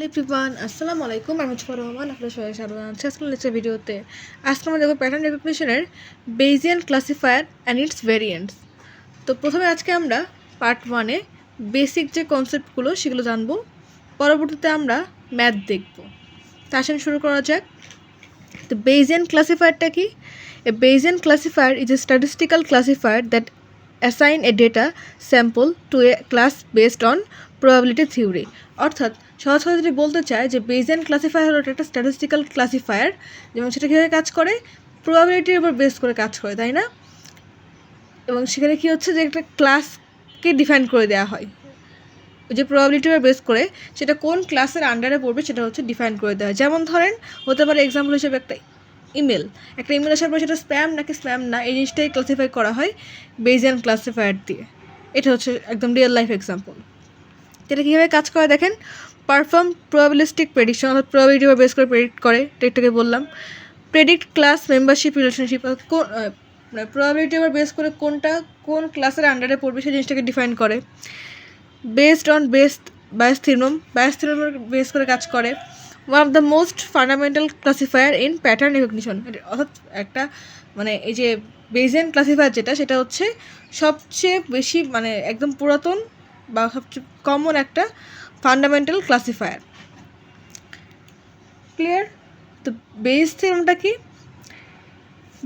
Hello everyone, আসসালামু আলাইকুম। আমি হচ্ছে রহমান, আপনাদের সবাই স্বাগত জানাচ্ছি আজকের লেকচার ভিডিওতে। আজকে আমরা দেখব প্যাটার্ন রেকগনিশনের Bayesian classifier and its variants. তো প্রথমে আজকে আমরা পার্ট 1-এ বেসিক যে কনসেপ্টগুলো সেগুলো জানবো, পরবর্তীতে আমরা ম্যাথ দেখব। তা আসেন শুরু করা যাক। তো বেজিয়ান ক্লাসিফায়ারটা কি? A Bayesian classifier is a statistical classifier that assign a data sample to a class based on probability theory। অর্থাৎ সহজ কথা যদি বলতে চায় যে বেজিয়ান ক্লাসিফায়ার হলো একটা স্ট্যাটিস্টিক্যাল ক্লাসিফায়ার, যেমন সেটা কীভাবে কাজ করে, প্রবাবিলিটির উপর বেস করে কাজ করে, তাই না? এবং সেখানে কী হচ্ছে যে একটা ক্লাসকে ডিফাইন করে দেওয়া হয়, যে প্রবাবিলিটির উপর বেস করে সেটা কোন ক্লাসের আন্ডারে পড়বে সেটা হচ্ছে ডিফাইন করে দেওয়া হয়। যেমন ধরেন হতে পারে এক্সাম্পল হিসেবে একটা ইমেল আসার পর সেটা স্প্যাম নাকি স্প্যাম না, এই জিনিসটাই ক্লাসিফাই করা হয় বেজিয়ান ক্লাসিফায়ার দিয়ে। এটা হচ্ছে একদম রিয়েল লাইফ এক্সাম্পল। এটা কীভাবে কাজ করে দেখেন, পারফর্ম প্রবাবিলিস্টিক প্রেডিকশন, অর্থাৎ প্রবাবিলিটি বা বেস করে প্রেডিক্ট করে, এটাকে বললাম। Predict class membership relationship, probability বা বেস করে কোন ক্লাসের আন্ডারে পড়বে সেই জিনিসটাকে ডিফাইন করে। বেসড অন বায়াস থিওরামের বেস করে কাজ করে। One of the most fundamental classifier in pattern recognition, অর্থাৎ একটা এই যে বেজিয়ান ক্লাসিফায়ার সেটা হচ্ছে সবচেয়ে বেশি একদম পুরাতন বা সবচেয়ে কমন একটা ফান্ডামেন্টাল ক্লাসিফায়ার। ক্লিয়ার? তো বেস থিওরামটা কি?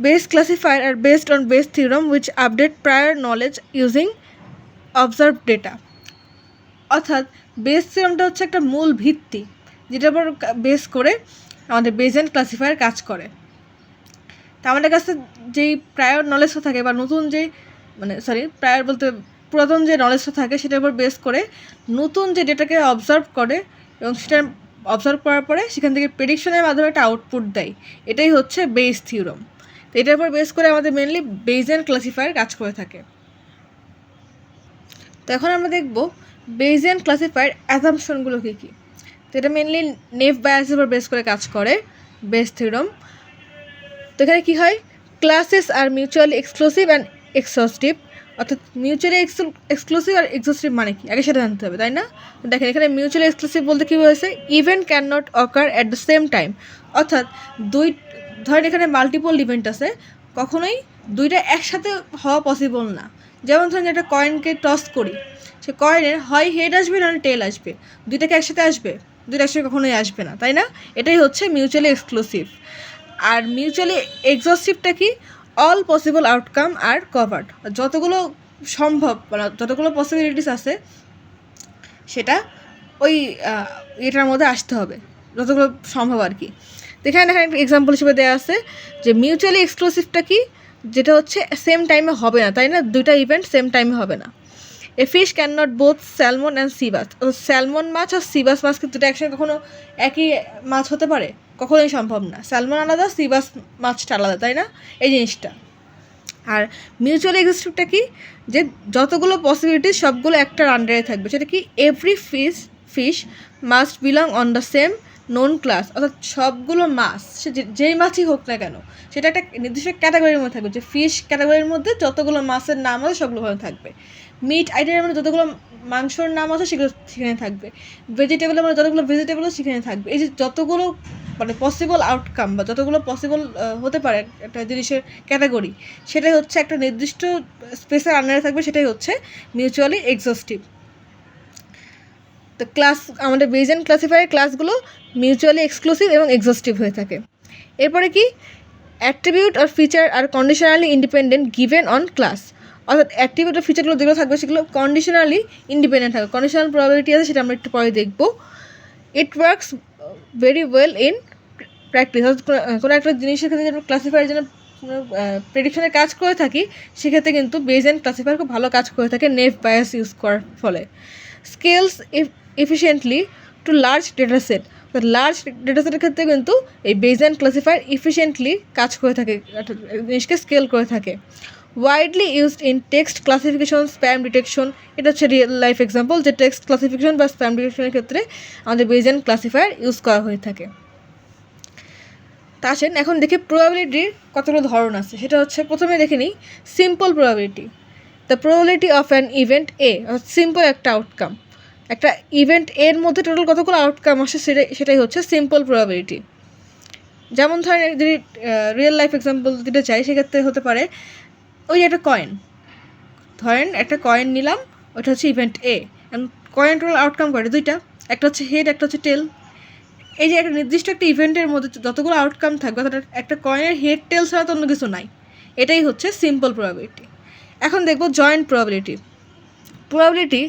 Bayes classifier are based on Bayes theorem which update prior knowledge using observe data. অর্থাৎ বেস থিওরামটা হচ্ছে একটা মূল ভিত্তি, যেটার উপর বেস করে আমাদের বেজিয়ান ক্লাসিফায়ার কাজ করে। তা আমাদের কাছে যেই প্রায়র নলেজটা থাকে বা নতুন যেই প্রায়র বলতে পুরাতন যে নলেজটা থাকে সেটার উপর বেস করে নতুন যে ডেটাকে অবজার্ভ করে এবং সেটা অবজার্ভ করার পরে সেখান থেকে প্রেডিকশনের মাধ্যমে একটা আউটপুট দেয়, এটাই হচ্ছে বেস থিওরাম। তো এটার উপর বেস করে আমাদের মেনলি বেজিয়ান ক্লাসিফায়ার কাজ করে থাকে। তো এখন আমরা দেখব বেজিয়ান ক্লাসিফায়ার অ্যাসাম্পশনগুলো কী কী। তো এটা মেনলি নেভ বায়াসের উপর বেস করে কাজ করে বেস থিওরাম। তো এখানে কী হয়, classes are mutually exclusive and exhaustive. অর্থাৎ মিউচুয়ালি এক্সক্লুসিভ আর এক্সস্টিভ মানে কি আগে সেটা জানতে হবে, তাই না? দেখেন এখানে মিউচুয়ালি এক্সক্লুসিভ বলতে কী হয়েছে, event can not ochre at the same time. অর্থাৎ ধরেন এখানে মাল্টিপল ইভেন্ট আছে, কখনোই দুইটা একসাথে হওয়া পসিবল না। যেমন ধরেন একটা কয়েনকে টস করি, সে কয়েনের হয় হেড আসবে না টেল আসবে, দুইটাকে একসাথে আসবে? দুইটা একসাথে কখনোই আসবে না, তাই না? এটাই হচ্ছে মিউচুয়ালি এক্সক্লুসিভ। আর মিউচুয়ালি এক্সস্টিভটা কি, অল পসিবল আউটকাম আর কভার্ড। যতগুলো সম্ভব যতগুলো পসিবিলিটিস আছে সেটা ওই এটার মধ্যে আসতে হবে, যতগুলো সম্ভব আর কি। এখানে দেখেন একটা এক্সাম্পল হিসেবে দেওয়া আছে যে মিউচুয়ালি এক্সক্লুসিভটা কি, যেটা হচ্ছে সেম টাইমে হবে না, তাই না? দুইটা ইভেন্ট সেম টাইমে হবে না। A fish can not both salmon and sea bass. Salmon মাছ আর সিবাস মাছ কিন্তু একসঙ্গে কখনো একই মাছ হতে পারে? কখনোই সম্ভব না। স্যালমন আলাদা, সিবাস মাছটা আলাদা, তাই না? এই জিনিসটা। আর মিউচুয়ালি এক্সক্লুসিভটা কি, যে যতগুলো পসিবিলিটিস সবগুলো একটার আন্ডারে থাকবে। সেটা কি, every fish must belong on the same known class. অর্থাৎ সবগুলো মাছ, সে যেই মাছই হোক না কেন, সেটা একটা নির্দিষ্ট ক্যাটাগরির মধ্যে থাকবে। যে ফিশ ক্যাটাগরির মধ্যে যতগুলো মাছের নাম আছে সবগুলো ভালো থাকবে। মিট আইটেমের মধ্যে যতগুলো মাংসর নাম আছে সেগুলো সেখানে থাকবে। ভেজিটেবলের মধ্যে যতগুলো ভেজিটেবলও সেখানে থাকবে। এই যে যতগুলো পসিবল আউটকাম বা যতগুলো পসিবল হতে পারে একটা জিনিসের ক্যাটাগরি, সেটাই হচ্ছে একটা নির্দিষ্ট স্পেসের আন্ডারে থাকবে, সেটাই হচ্ছে মিউচুয়ালি এক্সস্টিভ। তো আমাদের বেজিয়ান ক্লাসিফায়ারের ক্লাসগুলো মিউচুয়ালি এক্সক্লুসিভ এবং এক্সস্টিভ হয়ে থাকে। এরপরে কি, অ্যাট্রিবিউট আর feature are conditionally independent given on class. অর্থাৎ অ্যাট্রিবিউট আর ফিচারগুলো যেগুলো থাকবে সেগুলো কন্ডিশনালি ইন্ডিপেন্ডেন্ট থাকবে। কন্ডিশনাল প্রবাবিলিটি আছে, সেটা আমরা একটু পরে দেখব। It works very well in practice. কোনো একটা জিনিসের ক্ষেত্রে যেন ক্লাসিফায়ার যেন প্রেডিকশনের কাজ করে থাকি, সেক্ষেত্রে কিন্তু বেজিয়ান ক্লাসিফায়ার খুব ভালো কাজ করে থাকে নেভ বায়াস ইউজ করার ফলে। Scales efficiently to large data set. Large data সেটের ক্ষেত্রে কিন্তু এই বেজিয়ান ক্লাসিফায়ার এফিশিয়েন্টলি কাজ করে থাকে, জিনিসকে স্কেল করে থাকে। Widely used in text classification, spam detection. এটা হচ্ছে রিয়েল লাইফ এক্সাম্পল যে টেক্সট ক্লাসিফিকেশন বা স্প্যাম ডিটেকশনের ক্ষেত্রে আমাদের বেজিয়ান ক্লাসিফায়ার ইউজ করা হয়ে থাকে। তা আসেন এখন দেখি প্রবাবিলিটির কতগুলো ধরন আছে। সেটা হচ্ছে প্রথমে দেখে নিই simple probability. The probability of an event A, simple একটা আউটকাম। একটা ইভেন্ট এর মধ্যে টোটাল কতগুলো আউটকাম আসে সেটাই হচ্ছে সিম্পল প্রবাবিলিটি। যেমন ধরেন যদি রিয়েল লাইফ এক্সাম্পল দিতে চাই, সেক্ষেত্রে হতে পারে ওই একটা কয়েন, ধরেন একটা কয়েন নিলাম, ওটা হচ্ছে ইভেন্ট এ, কয়েন টোটাল আউটকাম করে দুইটা, একটা হচ্ছে হেড, একটা হচ্ছে টেল। এই যে একটা নির্দিষ্ট একটা ইভেন্টের মধ্যে যতগুলো আউটকাম থাকবে অর্থাৎ একটা কয়েনের হেড টেল ছাড়া তো অন্য কিছু নাই, এটাই হচ্ছে সিম্পল প্রবাবিলিটি। এখন দেখব joint probability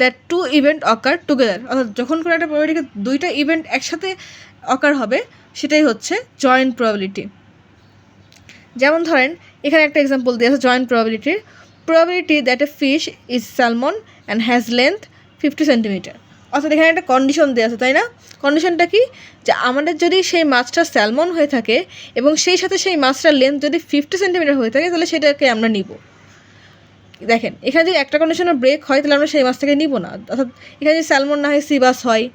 that two event occur together, অর্থাৎ যখন কোনো একটা প্রবাবিলিটিকে দুইটা ইভেন্ট একসাথে অকার হবে সেটাই হচ্ছে জয়েন্ট প্রবাবিলিটি। যেমন ধরেন এখানে একটা এক্সাম্পল দিয়ে আছে joint probability that a fish is salmon and has length 50 centimetre. অর্থাৎ এখানে একটা কন্ডিশন দেওয়া আছে, তাই না? কন্ডিশনটা কি, যে আমাদের যদি সেই মাছটা স্যালমন হয়ে থাকে এবং সেই সাথে সেই মাছটার লেন্থ যদি 50 সেন্টিমিটার হয়ে থাকে, তাহলে সেটাকে আমরা নিব। দেখেন এখানে যদি একটা কন্ডিশনের ব্রেক হয় তাহলে আমরা সেই মাছটাকে নিব না। অর্থাৎ এখানে যদি স্যালমন না হয় সিবাস হয়,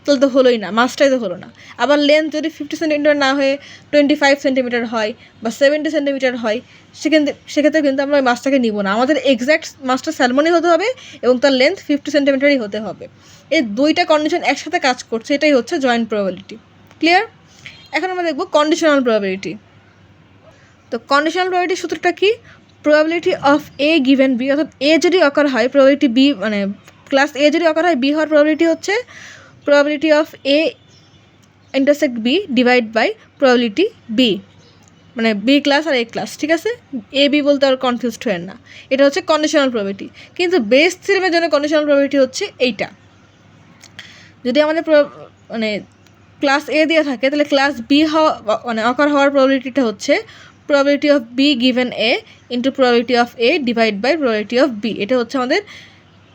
তাহলে তো হলোই না, মাছটাই তো হলো না। আবার লেন্থ যদি 50 সেন্টিমিটার না হয়ে 25 সেন্টিমিটার হয় বা 70 সেন্টিমিটার হয়, সেক্ষেত্রে কিন্তু আমরা ওই মাছটাকে নিব না। আমাদের এক্স্যাক্ট মাছটা স্যালমনই হতে হবে এবং তার লেন্থ 50 সেন্টিমিটারই হতে হবে। এই দুইটা কন্ডিশন একসাথে কাজ করছে, এটাই হচ্ছে জয়েন্ট প্রবাবিলিটি। ক্লিয়ার? এখন আমরা দেখব কন্ডিশনাল প্রবাবিলিটি। তো কন্ডিশনাল প্রবাবিলিটির সূত্রটা কি, probability of A given B, অর্থাৎ এ যদি অকার হয় প্রবাবিলিটি বি, মানে ক্লাস এ যদি অকার হয় বি হওয়ার প্রবাবিলিটি হচ্ছে probability of A intersect B divide by probability B, মানে বি ক্লাস আর এ ক্লাস, ঠিক আছে? এ বি বলতে আর কনফিউজড হয়েন না, এটা হচ্ছে কন্ডিশনাল প্রবাবিলিটি। কিন্তু বেস থিওরেমের জন্য কন্ডিশনাল প্রবাবিলিটি হচ্ছে এইটা। যদি আমাদের মানে ক্লাস এ দিয়ে থাকে তাহলে ক্লাস বি হওয়া মানে অকার হওয়ার প্রবাবিলিটিটা হচ্ছে probability of B given A into probability of A divide by probability of B. এটা হচ্ছে আমাদের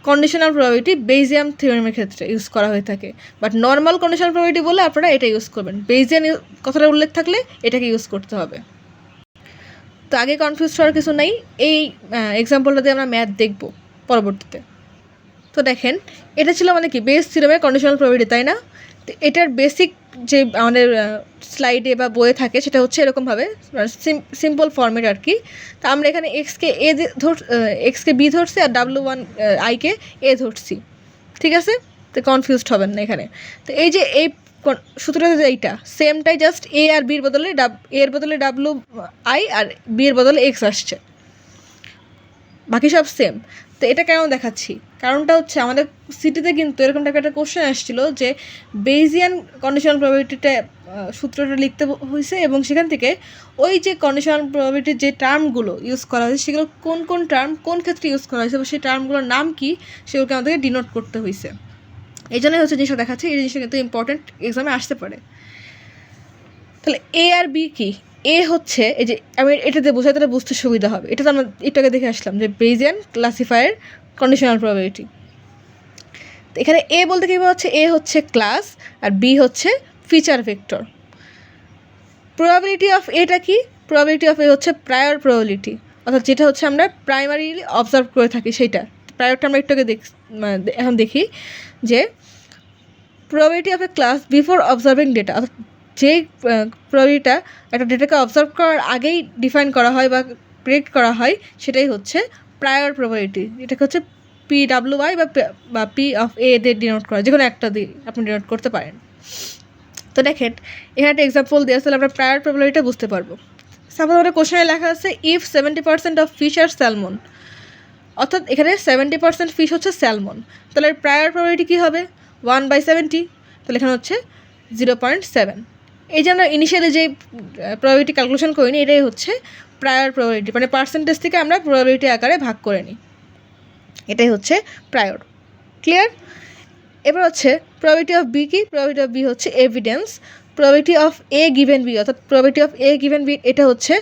কন্ডিশনাল প্রবাবিলিটি বেইজিয়ান থিওরেমের ক্ষেত্রে ইউজ করা হয়ে থাকে। বাট নর্মাল কন্ডিশনাল প্রবাবিলিটি বলে আপনারা এটা ইউজ করবেন, বেইজিয়ান কথাটা উল্লেখ থাকলে এটাকে ইউজ করতে হবে। তো আগে কনফিউজ হওয়ার কিছু নাই, এই এক্সাম্পলটা দিয়ে আমরা ম্যাথ দেখব পরবর্তীতে। তো দেখেন এটা ছিল মানে কি বেস থিওরেমের কন্ডিশনাল প্রবাবিলিটি, তাই না? তো এটার বেসিক যে আমাদের স্লাইডে বা বইয়ে থাকে সেটা হচ্ছে এরকমভাবে সিম্পল ফর্মেট আর কি। তো আমরা এখানে এক্সকে এ এক্সকে বি ধরছি আর ডাব্লু1 আইকে এ ধরছি, ঠিক আছে? তো কনফিউজড হবেন না এখানে। তো এই যে এই সূত্রটা যে এইটা সেমটাই, জাস্ট এ আর বির বদলে এর বদলে ডাব্লু আই আর বি এর বদলে এক্স আসছে, বাকি সব সেম। তো এটা কেন দেখাচ্ছি, কারণটা হচ্ছে আমাদের সিটিতে কিন্তু এরকম টাইপের একটা কোশ্চেন আসছিল যে বেইজিয়ান কন্ডিশনাল প্রবাবিলিটিটা সূত্রটা লিখতে হয়েছে এবং সেখান থেকে ওই যে কন্ডিশনাল প্রবাবিলিটির যে টার্মগুলো ইউজ করা হয়েছে সেগুলো কোন কোন টার্ম কোন ক্ষেত্রে ইউজ করা হয়েছে এবং সেই টার্মগুলোর নাম কি সেগুলোকে আমাদেরকে ডিনোট করতে হয়েছে। এই জন্যই হচ্ছে জিনিসটা দেখাচ্ছি, এই জিনিসটা কিন্তু ইম্পর্টেন্ট, এক্সামে আসতে পারে। তাহলে এ আর বি কি, এ হচ্ছে এই যে আমি এটাতে বোঝাই তাহলে বুঝতে সুবিধা হবে, এটা তো আমরা এটাকে দেখে আসলাম যে বেইজিয়ান ক্লাসিফায়ার কন্ডিশনাল প্রবাবিলিটি। তো এখানে এ বলতে কী হচ্ছে, এ হচ্ছে ক্লাস আর বি হচ্ছে ফিচার ভেক্টর। প্রবাবিলিটি অফ এটা কি, প্রবাবিলিটি অফ এ হচ্ছে প্রায়র প্রবাবিলিটি, অর্থাৎ যেটা হচ্ছে আমরা প্রাইমারিলি অবজার্ভ করে থাকি সেইটা। প্রায়রটা আমরা একটু এখন দেখি যে probability of A class before observing data, অর্থাৎ যেই প্রবাবিলিটিটা একটা ডেটাকে অবজার্ভ করার আগেই ডিফাইন করা হয় বা প্রেডিক্ট করা হয় সেটাই হচ্ছে প্রায়র প্রবাবিলিটি। এটাকে হচ্ছে PWI বা পি অফ এ দিয়ে ডিনোট করা, যে কোনো একটা দিয়ে আপনি ডিনোট করতে পারেন। তো দেখেন এখানে একটা এক্সাম্পল দেওয়া আছে, আমরা প্রায়র প্রবাবিলিটিটা বুঝতে পারবো। সাপোজ আমাদের কোশ্চেনে লেখা আছে if 70% of fish are salmon, অর্থাৎ এখানে 70% ফিশ হচ্ছে স্যালমন, তাহলে প্রায়র প্রবাবিলিটি কী হবে 1/70, তাহলে এখানে হচ্ছে 0.7। এই যে আমরা ইনিশিয়ালি যে প্রবাবিলিটি ক্যালকুলেশন করিনি এটাই হচ্ছে প্রায়র প্রবাবিলিটি, মানে পার্সেন্টেজ থেকে আমরা প্রবাবিলিটি আকারে ভাগ করে নিই, এটাই হচ্ছে প্রায়র। ক্লিয়ার? এবার হচ্ছে প্রবাবিলিটি অফ বি কি, প্রবাবিলিটি অফ বি হচ্ছে evidence. Probability of A given B, অর্থাৎ probability of A given B এটা হচ্ছে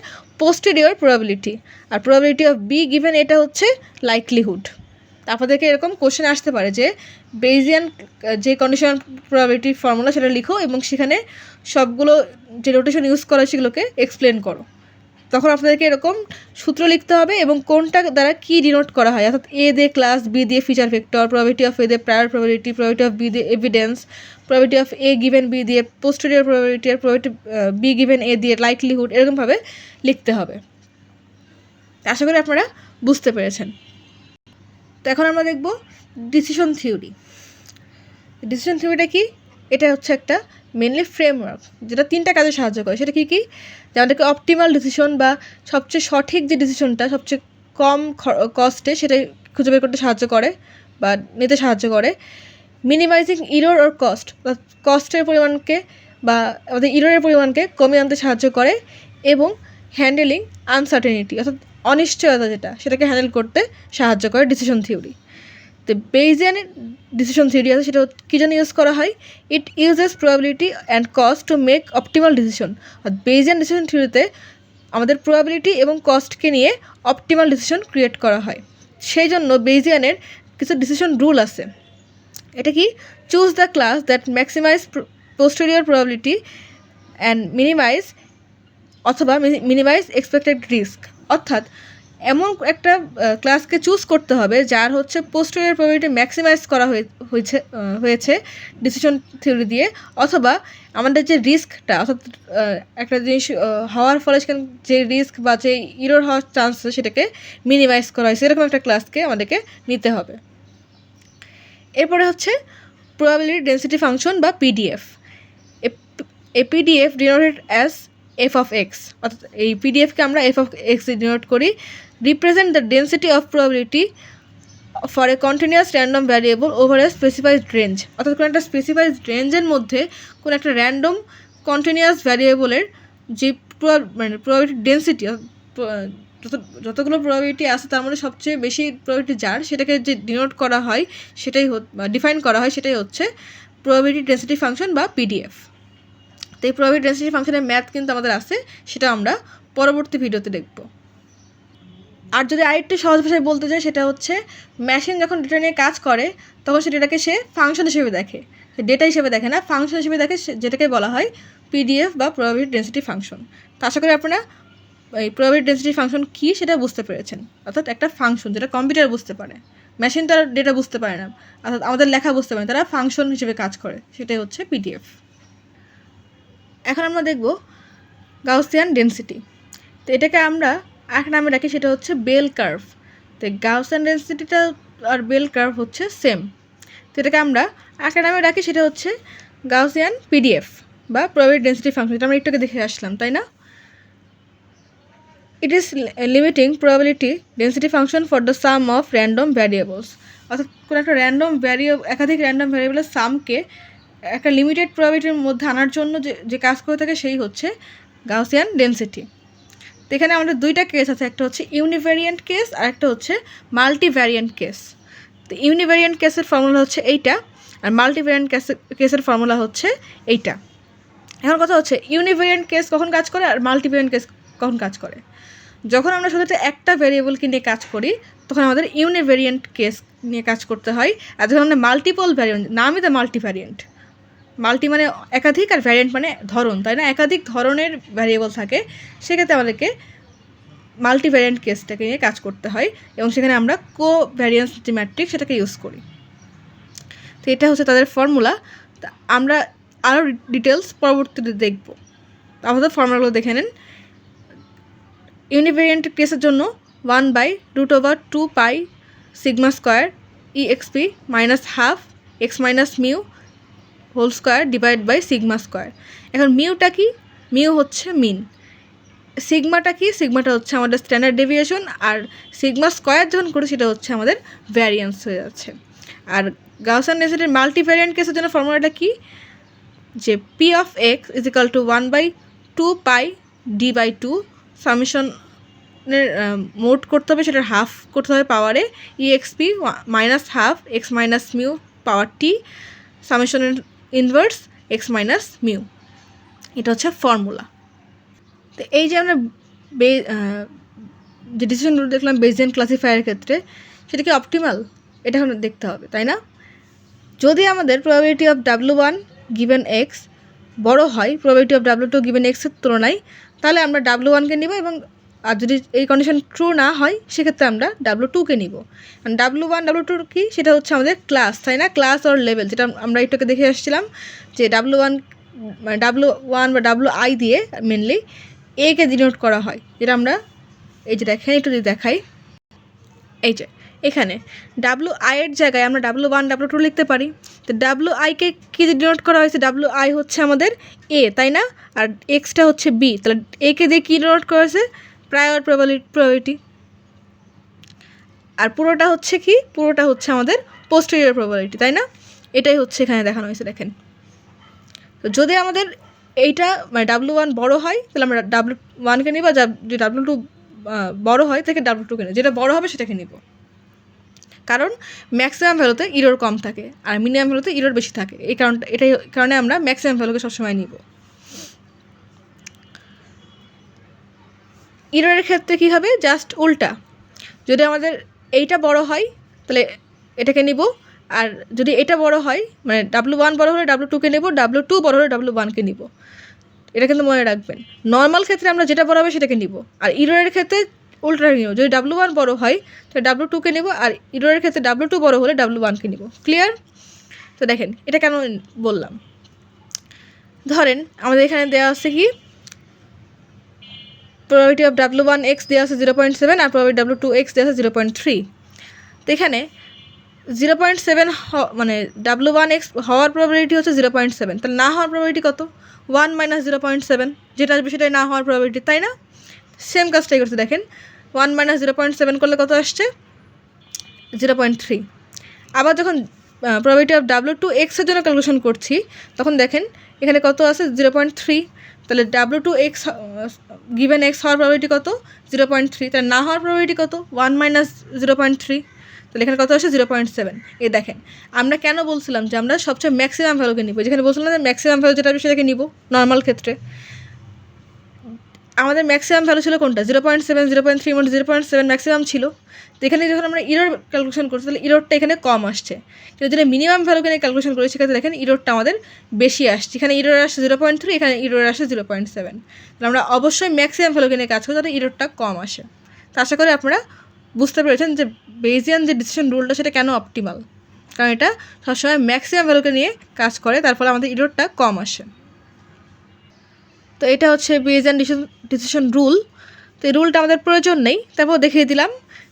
পোস্টেরিয়র প্রবাবিলিটি, আর প্রবাবিলিটি অফ বি গিভেন এটা হচ্ছে লাইকলিহুড। আপনাদেরকে এরকম কোশ্চেন আসতে পারে যে বেইজিয়ান যে কন্ডিশনাল প্রবাবিলিটি ফর্মুলা সেটা লিখো এবং সেখানে সবগুলো যে রোটেশন ইউজ করা সেগুলোকে এক্সপ্লেন করো। তখন আপনাদেরকে এরকম সূত্র লিখতে হবে এবং কোনটা দ্বারা কী ডিনোট করা হয়, অর্থাৎ এ দিয়ে ক্লাস, বি দিয়ে feature vector, probability of A দিয়ে prior probability, probability of B দিয়ে evidence, probability of A given B দিয়ে পোস্টেরিয়র প্রবাবিলিটি, আর প্রবাবিলিটি বি গিভেন এ দিয়ে লাইকলিহুড, এরকমভাবে লিখতে হবে। আশা করি আপনারা বুঝতে পেরেছেন। তো এখন আমরা দেখব ডিসিশন থিওরি। ডিসিশন থিওরিটা কি? এটা হচ্ছে একটা মেনলি ফ্রেমওয়ার্ক যেটা 3টা কাজে সাহায্য করে। সেটা কি যে আমাদেরকে অপটিমাল ডিসিশন বা সবচেয়ে সঠিক যে ডিসিশনটা সবচেয়ে কম কস্টে সেটা খুঁজে বের করতে সাহায্য করে বা নিতে সাহায্য করে। মিনিমাইজিং ইরর ওর কস্টের পরিমাণকে বা আমাদের ইররের পরিমাণকে কমিয়ে আনতে সাহায্য করে। এবং হ্যান্ডেলিং আনসার্টেনিটি অর্থাৎ অনিশ্চয়তা সেটাকে হ্যান্ডেল করতে সাহায্য করে ডিসিশন থিওরি। তো বেইজিয়ান ডিসিশন থিওরি আছে সেটা কী জন্য ইউজ করা হয়? It uses probability and cost to make optimal decision. আর বেইজিয়ান ডিসিশন থিওরিতে আমাদের প্রবাবিলিটি এবং কস্টকে নিয়ে অপটিমাল ডিসিশন ক্রিয়েট করা হয়। সেই জন্য বেইজিয়ানের কিছু ডিসিশন রুল আছে। এটা কি? Choose the class that maximize posterior probability and minimize expected risk. অর্থাৎ এমন একটা ক্লাসকে চুজ করতে হবে যার হচ্ছে পোস্টেরিয়র প্রবাবিলিটি ম্যাক্সিমাইজ করা হয়েছে ডিসিশন থিওরি দিয়ে, অথবা আমাদের যে রিস্কটা অর্থাৎ একটা জিনিস হওয়ার ফলে সেখানে যে রিস্ক বা যে ইরর হওয়ার চান্স সেটাকে মিনিমাইজ করা হয়েছে এরকম একটা ক্লাসকে আমাদেরকে নিতে হবে। এরপরে হচ্ছে প্রবাবিলিটি ডেন্সিটি ফাংশন বা PDF. A PDF denoted as F of x, অর্থাৎ এই পিডিএফকে আমরা এফ অফ এক্স ডিনোট করি। Represent the density of probability for a continuous random variable over a specified range. অর্থাৎ কোনো একটা স্পেসিফাইড রেঞ্জের মধ্যে কোনো একটা র্যান্ডম কন্টিনিউয়াস ভ্যারিয়েবলের যে প্রবাবিলিটি ডেন্সিটি যতগুলো প্রবাবিলিটি আছে তার মধ্যে সবচেয়ে বেশি প্রবাবিলিটি যার সেটাকে যে ডিনোট করা হয় ডিফাইন করা হয় সেটাই হচ্ছে প্রবাবিলিটি ডেন্সিটি ফাংশন বা পিডিএফ। তো এই প্রবাবিলিটি ডেন্সিটি ফাংশনের ম্যাথ কিন্তু আমাদের আছে, সেটা আমরা পরবর্তী ভিডিওতে দেখব। আর যদি আরেকটু সহজ ভাষায় বলতে চাই সেটা হচ্ছে মেশিন যখন ডেটা নিয়ে কাজ করে তখন সে ডেটাকে সে ফাংশন হিসেবে দেখে, সে ডেটা হিসেবে দেখে না, ফাংশন হিসেবে দেখে, যেটাকে বলা হয় পিডিএফ বা প্রবাবিলিটি ডেন্সিটি ফাংশন। তো আশা করি আপনারা এই প্রবাবিলিটি ডেন্সিটি ফাংশন কী সেটা বুঝতে পেরেছেন। অর্থাৎ একটা ফাংশন যেটা কম্পিউটার বুঝতে পারে, মেশিন তার ডেটা বুঝতে পারে না, অর্থাৎ আমাদের লেখা বুঝতে পারে, তারা ফাংশন হিসেবে কাজ করে, সেটাই হচ্ছে পিডিএফ। এখন আমরা দেখব গাউসিয়ান ডেন্সিটি। তো এটাকে আমরা এক নামে রাখি, সেটা হচ্ছে বেল কার্ভ। তো গাউসিয়ান ডেন্সিটিটা আর বেল কার্ভ হচ্ছে সেম। তো এটাকে আমরা এক নামে রাখি, সেটা হচ্ছে গাউসিয়ান পিডিএফ বা প্রবাবিলিটি ডেন্সিটি ফাংশন। এটা আমরা একটুকে দেখে আসলাম, তাই না? It is limiting probability density function for the some of random variables. অর্থাৎ কোনো একটা একাধিক র্যান্ডম ভ্যারিয়েবলের সামকে একটা লিমিটেড প্রবাবিলিটির মধ্যে আনার জন্য যে কাজ করে থাকে সেই হচ্ছে গাউসিয়ান ডেন্সিটি। তো এখানে আমাদের দুইটা কেস আছে, একটা হচ্ছে ইউনিভ্যারিয়েন্ট কেস আর একটা হচ্ছে মাল্টিভ্যারিয়েন্ট কেস। তো ইউনিভ্যারিয়েন্ট কেসের ফর্মুলা হচ্ছে এইটা, আর মাল্টিভ্যারিয়েন্ট কেসের ফর্মুলা হচ্ছে এইটা। এখন কথা হচ্ছে ইউনিভ্যারিয়েন্ট কেস কখন কাজ করে আর মাল্টিভ্যারিয়েন্ট কেস কখন কাজ করে। যখন আমরা শুধু একটা ভ্যারিয়েবলকে নিয়ে কাজ করি তখন আমাদের ইউনিভ্যারিয়েন্ট কেস নিয়ে কাজ করতে হয়। আর যখন আমরা মাল্টিপল ভ্যারিয়েন্ট, নামই তো মাল্টিভ্যারিয়েন্ট, মাল্টি মানে একাধিক আর ভ্যারিয়েন্ট মানে ধরন, তাই না? একাধিক ধরনের ভ্যারিয়েবল থাকে, সেক্ষেত্রে আমাদেরকে মাল্টিভ্যারিয়েন্ট কেসটাকে নিয়ে কাজ করতে হয় এবং সেখানে আমরা কোভ্যারিয়েন্স যে ম্যাট্রিক্স সেটাকে ইউজ করি। তো এটা হচ্ছে তাদের ফর্মুলা। আমরা আরও ডিটেলস পরবর্তীতে দেখব। আমাদের ফর্মুলাগুলো দেখে নেন। ইউনিভ্যারিয়েন্ট কেসের জন্য 1/√2 pi sigma square EXP minus half x minus mu whole square divide by sigma square. এখন মিউটা কি? মিউ হচ্ছে মিন। সিগমাটা কি? সিগমাটা হচ্ছে আমাদের স্ট্যান্ডার্ড ডেভিয়েশন, আর সিগমা স্কোয়ার যখন করি সেটা হচ্ছে আমাদের ভ্যারিয়েন্স হয়ে যাচ্ছে। আর গাউসিয়ান ডেন্সিটির মাল্টিভ্যারিয়েন্ট কেসের জন্য ফর্মুলাটা কি? যে P of X is equal to 1/2 pi d/2 সামেশনের মোড করতে হবে, সেটার হাফ করতে হবে পাওয়ারে EXP minus half x minus mu power T সামেশনের ইনভার্স x মাইনাস মিউ। এটা হচ্ছে ফর্মুলা। তো এই যে আমরা যে ডিসিশনগুলো দেখলাম বেজিয়ান ক্লাসিফায়ারের ক্ষেত্রে, সেটা কি অপটিমাল? এটা এখন দেখতে হবে, তাই না? যদি আমাদের probability of W1 given x বড় হয় প্রবাবিলিটি অফ W2 গিভেন এক্সের তুলনায়, তাহলে আমরা W1কে নিব, এবং আর যদি এই কন্ডিশন ট্রু না হয় সেক্ষেত্রে আমরা W2কে নিব। কারণ W1 W2 কি? সেটা হচ্ছে আমাদের ক্লাস, তাই না? ক্লাস অর লেভেল, যেটা আমরা একটুকে দেখে আসছিলাম যে W1 বা WI দিয়ে মেনলি একে ডিনোট করা হয়, যেটা আমরা এই যে দেখেন একটু যদি দেখাই, এই যে এখানে ডাব্লু আইয়ের জায়গায় আমরা W1 W2 লিখতে পারি। তো ডাব্লু আইকে কী ডিনোট করা হয়েছে, ডাব্লু আই হচ্ছে আমাদের এ, তাই না? আর এক্সটা হচ্ছে বি, তাহলে একে দিয়ে কী ডিনোট করা হয়েছে, প্রায়র প্রবাবিলিটি। আর পুরোটা হচ্ছে কি, পুরোটা হচ্ছে আমাদের পোস্টেরিয়র প্রবাবিলিটি, তাই না? এটাই হচ্ছে এখানে দেখানো হয়েছে। দেখেন, তো যদি আমাদের এইটা মানে W1 বড় হয় তাহলে আমরা W1কে নিব, আর যদি W2 বড় হয় তাকে W2কে নিব, যেটা বড় হবে সেটাকে নিব। কারণ ম্যাক্সিমাম ভ্যালুতে ইরর কম থাকে আর মিনিমাম ভ্যালুতে ইরর বেশি থাকে, এটাই কারণে আমরা ম্যাক্সিমাম ভ্যালুকে সবসময় নিব। ইররের ক্ষেত্রে কী হবে, জাস্ট উল্টা। যদি আমাদের এইটা বড় হয় তাহলে এটাকে নিব, আর যদি এটা বড় হয় মানে W1 বড় হলে W2কে নেব, W2 বড় হলে W1কে নিব। এটা কিন্তু মনে রাখবেন। নর্মাল ক্ষেত্রে আমরা যেটা বড় হবে সেটাকে নিব, আর ইররের ক্ষেত্রে উল্টাটা নিব। যদি W1 বড় হয় তাহলে W2কে নেব, আর ইররের ক্ষেত্রে W2 বড় হলে W1কে নিব। ক্লিয়ার? তো দেখেন এটা কেন বললাম। ধরেন আমাদের এখানে দেওয়া আছে কি, প্রবাবিলিটি অফ W1x দেওয়া আছে 0.7 আর প্রবাবিলিটি W2x দেওয়া আছে 0.3। তো এখানে 0.7 মানে W1x হওয়ার প্রবাবিলিটি হচ্ছে 0.7, তাহলে না হওয়ার প্রবাবিলিটি কত, 1 - 0.7, যেটা আসবে সেটাই না হওয়ার প্রবাবিলিটি, তাই না? সেম কাজটাই করতে দেখেন, 1 - 0.7 করলে কত আসছে, 0.3। আবার যখন প্রবাবিলিটি অফ W2x এর জন্য ক্যালকুলেশন করছি তখন দেখেন এখানে কত আছে, 0.3। তাহলে W2x গিভেন x হওয়ার প্রবাবিলিটি কত, 0.3, তাহলে না হওয়ার প্রবাবিলিটি কত, 1 - 0.3, তাহলে এখানে কত আসে, 0.7। এই দেখেন আমরা কেন বলছিলাম যে আমরা সবচেয়ে ম্যাক্সিমাম ভ্যালুকে নিব, যেখানে বলছিলাম যে ম্যাক্সিমাম ভ্যালু যেটা সেটাকে নিব নর্মাল ক্ষেত্রে। আমাদের ম্যাক্সিমাম ভ্যালু ছিল কোনটা, 0.7, 0.3 মানে 0.7 ম্যাক্সিমাম ছিল। তো এখানে যখন আমরা ইরর ক্যালকুলেশন করছি তাহলে ইররটা এখানে কম আসছে, কিন্তু যদি মিনিমাম ভ্যালুকে নিয়ে ক্যালকুলেশন করি সেক্ষেত্রে দেখেন ইররটা আমাদের বেশি আসছে। এখানে ইরর আসছে 0.3, এখানে ইরর আসছে 0.7। তাহলে আমরা অবশ্যই ম্যাক্সিমাম ভ্যালুকে নিয়ে কাজ করি যাতে ইররটা কম আসে। তো আশা করি আপনারা বুঝতে পেরেছেন যে বেজিয়ান যে ডিসিশন রুলটা সেটা কেন অপটিমাল, কারণ এটা সবসময় ম্যাক্সিমাম ভ্যালুকে নিয়ে কাজ করে, তার ফলে আমাদের ইররটা কম আসে। তো এটা হচ্ছে বেজিয়ান ডিসিশন রুল। তো এই রুলটা আমাদের প্রয়োজন নেই, তারপর দেখিয়ে দিলাম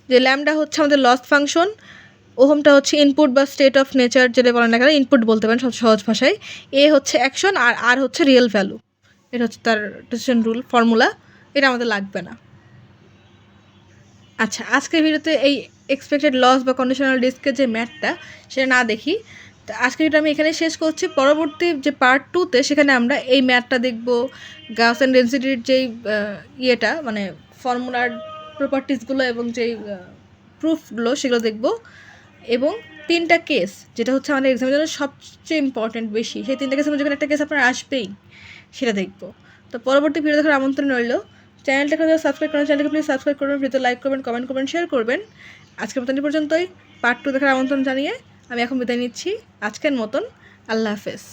যে ল্যামডা হচ্ছে আমাদের লস ফাংশন, ওহমটা হচ্ছে ইনপুট বা স্টেট অফ নেচার যেটা বলেন না কেন, ইনপুট বলতে পারেন সব সহজ ভাষায়। এ হচ্ছে অ্যাকশন আর আর হচ্ছে রিয়েল ভ্যালু। এটা হচ্ছে তার ডিসিশন রুল ফর্মুলা, এটা আমাদের লাগবে না। আচ্ছা, আজকের ভিডিওতে এই এক্সপেক্টেড লস বা কন্ডিশনাল রিস্কের যে ম্যাথটা সেটা না দেখি। তো আজকে ভিডিওটা আমি এখানে শেষ করছি। পরবর্তী যে পার্ট 2তে সেখানে আমরা এই ম্যাথটা দেখব, গাউসিয়ান ডেনসিটির যেই ইয়েটা মানে ফর্মুলার প্রপার্টিসগুলো এবং যেই প্রুফগুলো সেগুলো দেখব, এবং 3টা কেস যেটা হচ্ছে আমাদের এক্সামের জন্য সবচেয়ে ইম্পর্ট্যান্ট বেশি, সেই 3টা কেসের মধ্যে যখন একটা কেস আপনার আসবেই সেটা দেখব। তো পরবর্তী ভিডিও দেখার আমন্ত্রণ রইল। চ্যানেলটাকে সাবস্ক্রাইব করেন, চ্যানেলকে প্লিজ সাবস্ক্রাইব করবেন, ভিডিওতে লাইক করবেন, কমেন্ট করবেন, শেয়ার করবেন। আজকের মতন এই পর্যন্তই। পার্ট 2 দেখার আমন্ত্রণ জানিয়ে আমি এখন বিদায় নিচ্ছি। আজকের মতন আল্লাহ হাফেজ।